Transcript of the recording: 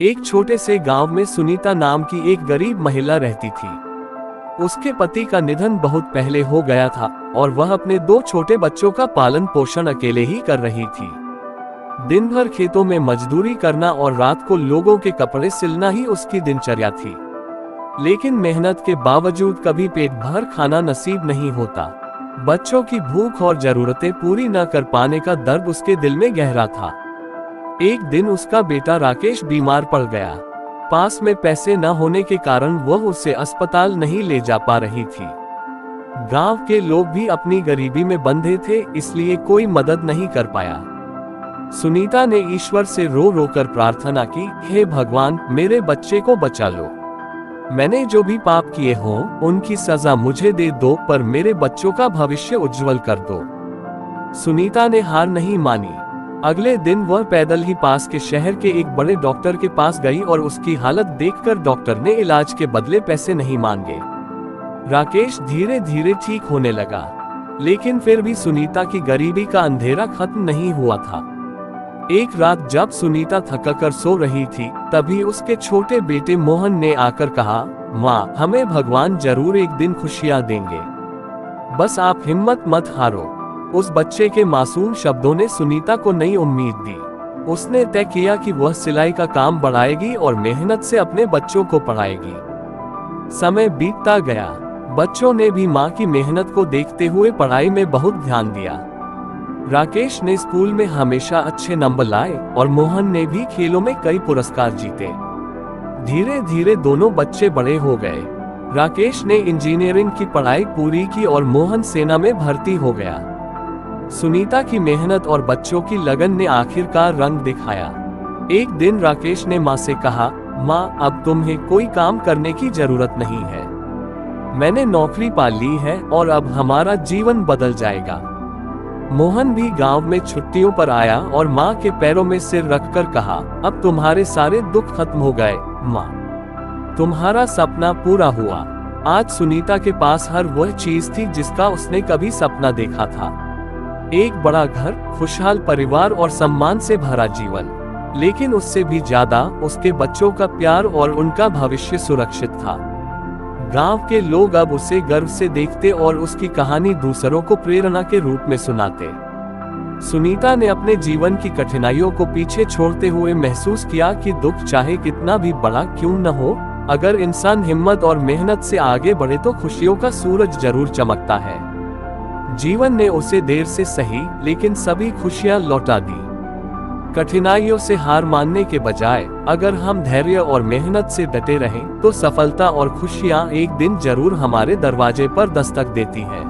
एक छोटे से गांव में सुनीता नाम की एक गरीब महिला रहती थी। उसके पति का निधन बहुत पहले हो गया था और वह अपने 2 छोटे बच्चों का पालन पोषण अकेले ही कर रही थी। दिन भर खेतों में मजदूरी करना और रात को लोगों के कपड़े सिलना ही उसकी दिनचर्या थी। लेकिन मेहनत के बावजूद कभी पेट भर खाना नसीब नहीं होता। बच्चों की भूख और जरूरतें पूरी न कर पाने का दर्द उसके दिल में गहरा था। एक दिन उसका बेटा राकेश बीमार पड़ गया। पास में पैसे न होने के कारण वह उसे अस्पताल नहीं ले जा पा रही थी। गांव के लोग भी अपनी गरीबी में बंधे थे, इसलिए कोई मदद नहीं कर पाया। सुनीता ने ईश्वर से रो रो कर प्रार्थना की, हे भगवान, मेरे बच्चे को बचा लो। मैंने जो भी पाप किए हों उनकी सजा मुझे दे दो, पर मेरे बच्चों का भविष्य उज्जवल कर दो। सुनीता ने हार नहीं मानी। अगले दिन वह पैदल ही पास के शहर के एक बड़े डॉक्टर के पास गई और उसकी हालत देखकर डॉक्टर ने इलाज के बदले पैसे नहीं मांगे। राकेश धीरे धीरे ठीक होने लगा, लेकिन फिर भी सुनीता की गरीबी का अंधेरा खत्म नहीं हुआ था। एक रात जब सुनीता थककर सो रही थी, तभी उसके छोटे बेटे मोहन ने आकर कहा, माँ, हमें भगवान जरूर एक दिन खुशियां देंगे, बस आप हिम्मत मत हारो। उस बच्चे के मासूम शब्दों ने सुनीता को नई उम्मीद दी। उसने तय किया कि वह सिलाई का काम बढ़ाएगी और मेहनत से अपने बच्चों को पढ़ाएगी। समय बीतता गया। बच्चों ने भी माँ की मेहनत को देखते हुए पढ़ाई में बहुत ध्यान दिया। राकेश ने स्कूल में हमेशा अच्छे नंबर लाए और मोहन ने भी खेलों में कई पुरस्कार जीते। धीरे धीरे दोनों बच्चे बड़े हो गए। राकेश ने इंजीनियरिंग की पढ़ाई पूरी की और मोहन सेना में भर्ती हो गया। सुनीता की मेहनत और बच्चों की लगन ने आखिरकार रंग दिखाया। एक दिन राकेश ने माँ से कहा, माँ, अब तुम्हें कोई काम करने की जरूरत नहीं है। मैंने नौकरी पा ली है और अब हमारा जीवन बदल जाएगा। मोहन भी गांव में छुट्टियों पर आया और माँ के पैरों में सिर रखकर कहा, अब तुम्हारे सारे दुख खत्म हो गए माँ, तुम्हारा सपना पूरा हुआ। आज सुनीता के पास हर वह चीज थी जिसका उसने कभी सपना देखा था। एक बड़ा घर, खुशहाल परिवार और सम्मान से भरा जीवन। लेकिन उससे भी ज्यादा उसके बच्चों का प्यार और उनका भविष्य सुरक्षित था। गांव के लोग अब उसे गर्व से देखते और उसकी कहानी दूसरों को प्रेरणा के रूप में सुनाते। सुनीता ने अपने जीवन की कठिनाइयों को पीछे छोड़ते हुए महसूस किया कि दुख चाहे कितना भी बड़ा क्यों न हो, अगर इंसान हिम्मत और मेहनत से आगे बढ़े तो खुशियों का सूरज जरूर चमकता है। जीवन ने उसे देर से सही लेकिन सभी खुशियां लौटा दी। कठिनाइयों से हार मानने के बजाय अगर हम धैर्य और मेहनत से डटे रहें तो सफलता और खुशियां एक दिन जरूर हमारे दरवाजे पर दस्तक देती हैं।